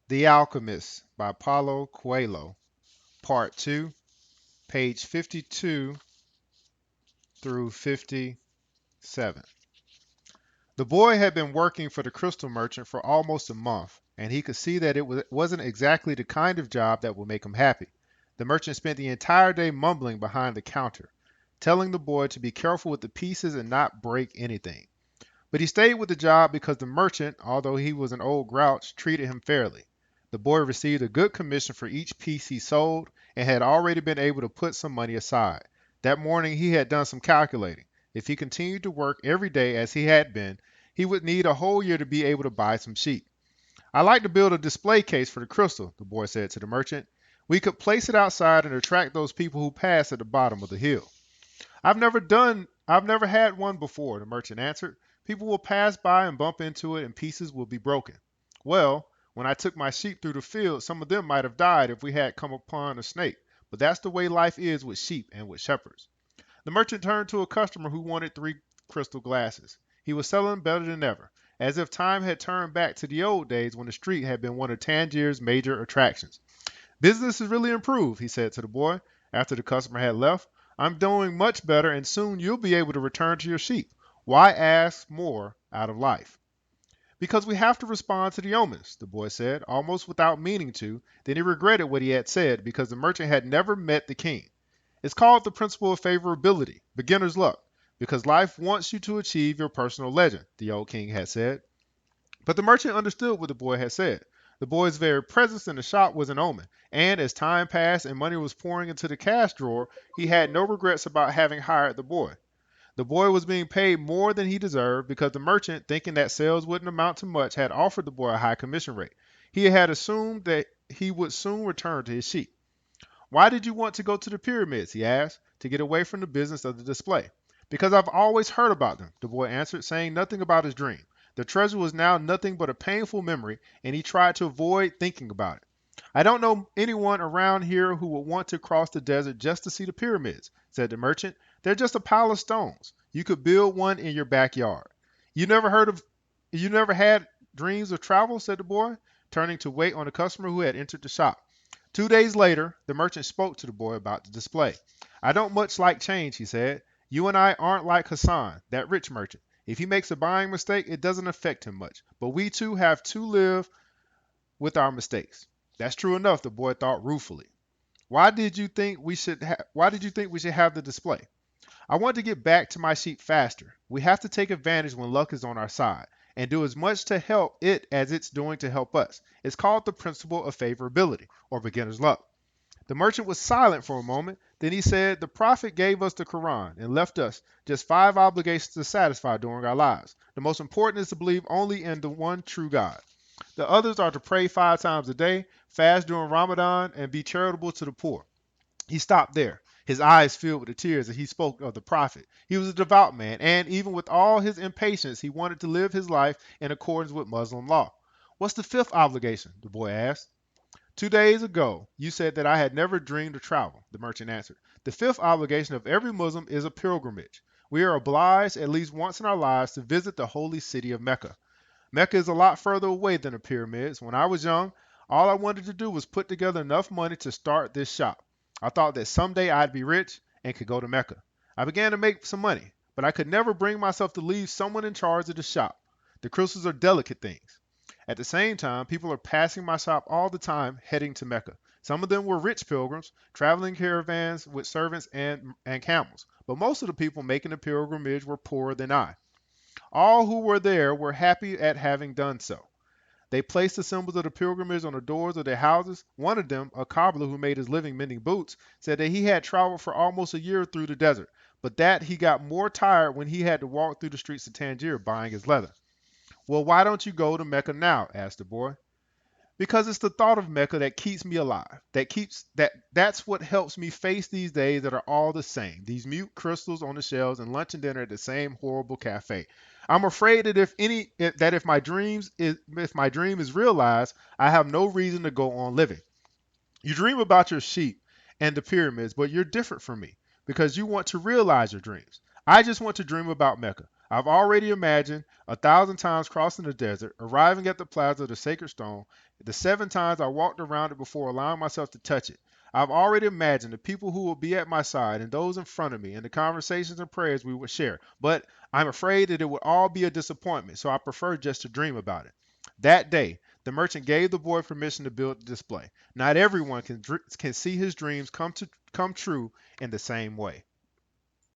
The Alchemist by Paulo Coelho, Part 2, page 52 through 57. The boy had been working for the crystal merchant for almost a month, and he could see that it wasn't exactly the kind of job that would make him happy. The merchant spent the entire day mumbling behind the counter, telling the boy to be careful with the pieces and not break anything. But he stayed with the job because the merchant, although he was an old grouch, treated him fairly. The boy received a good commission for each piece he sold and had already been able to put some money aside. That morning he had done some calculating. If he continued to work every day as he had been, he would need a whole year to be able to buy some sheep. "I'd like to build a display case for the crystal," the boy said to the merchant. "We could place it outside and attract those people who pass at the bottom of the hill." I've never had one before," the merchant answered. "People will pass by and bump into it and pieces will be broken." "Well, when I took my sheep through the field, some of them might have died if we had come upon a snake, but that's the way life is with sheep and with shepherds." The merchant turned to a customer who wanted three crystal glasses. He was selling better than ever, as if time had turned back to the old days when the street had been one of Tangier's major attractions. "Business has really improved," he said to the boy, after the customer had left. "I'm doing much better, and soon you'll be able to return to your sheep. Why ask more out of life?" "Because we have to respond to the omens," the boy said, almost without meaning to. Then he regretted what he had said, because the merchant had never met the king. "It's called the principle of favorability, beginner's luck, because life wants you to achieve your personal legend," the old king had said. But the merchant understood what the boy had said. The boy's very presence in the shop was an omen, and as time passed and money was pouring into the cash drawer, he had no regrets about having hired the boy. The boy was being paid more than he deserved because the merchant, thinking that sales wouldn't amount to much, had offered the boy a high commission rate. He had assumed that he would soon return to his sheep. "Why did you want to go to the pyramids?" he asked. "To get away from the business of the display." "Because I've always heard about them," the boy answered, saying nothing about his dream. The treasure was now nothing but a painful memory, and he tried to avoid thinking about it. "I don't know anyone around here who would want to cross the desert just to see the pyramids," said the merchant. "They're just a pile of stones. You could build one in your backyard." "You never heard of you never had dreams of travel?" said the boy, turning to wait on a customer who had entered the shop. 2 days later, the merchant spoke to the boy about the display. "I don't much like change," he said. "You and I aren't like Hassan, that rich merchant. If he makes a buying mistake, it doesn't affect him much. But we two have to live with our mistakes." "That's true enough," the boy thought ruefully. Why did you think we should have the display?" "I want to get back to my sheep faster. We have to take advantage when luck is on our side, and do as much to help it as it's doing to help us. It's called the principle of favorability, or beginner's luck." The merchant was silent for a moment. Then he said, "The Prophet gave us the Quran and left us just 5 obligations to satisfy during our lives. The most important is to believe only in the one true God. The others are to pray 5 times a day, fast during Ramadan, and be charitable to the poor." He stopped there. His eyes filled with the tears as he spoke of the Prophet. He was a devout man, and even with all his impatience, he wanted to live his life in accordance with Muslim law. "What's the fifth obligation?" the boy asked. "2 days ago, you said that I had never dreamed of travel," the merchant answered. "The fifth obligation of every Muslim is a pilgrimage. We are obliged at least once in our lives to visit the holy city of Mecca. Mecca is a lot further away than the pyramids. When I was young, all I wanted to do was put together enough money to start this shop. I thought that someday I'd be rich and could go to Mecca. I began to make some money, but I could never bring myself to leave someone in charge of the shop. The crystals are delicate things. At the same time, people are passing my shop all the time heading to Mecca. Some of them were rich pilgrims, traveling caravans with servants and camels, but most of the people making the pilgrimage were poorer than I. All who were there were happy at having done so. They placed the symbols of the pilgrimage on the doors of their houses. One of them, a cobbler who made his living mending boots, said that he had traveled for almost a year through the desert, but that he got more tired when he had to walk through the streets of Tangier buying his leather. "Well, why don't you go to Mecca now?" asked the boy. "Because it's the thought of Mecca that keeps me alive. That's what helps me face these days that are all the same. These mute crystals on the shelves and lunch and dinner at the same horrible cafe. I'm afraid that if my dream is realized, I have no reason to go on living. You dream about your sheep and the pyramids, but you're different from me because you want to realize your dreams. I just want to dream about Mecca. I've already imagined 1,000 times crossing the desert, arriving at the plaza of the sacred stone, the 7 times I walked around it before allowing myself to touch it. I've already imagined the people who will be at my side and those in front of me and the conversations and prayers we would share. But I'm afraid that it would all be a disappointment, so I prefer just to dream about it. That day, the merchant gave the boy permission to build the display. Not everyone can see his dreams come true in the same way.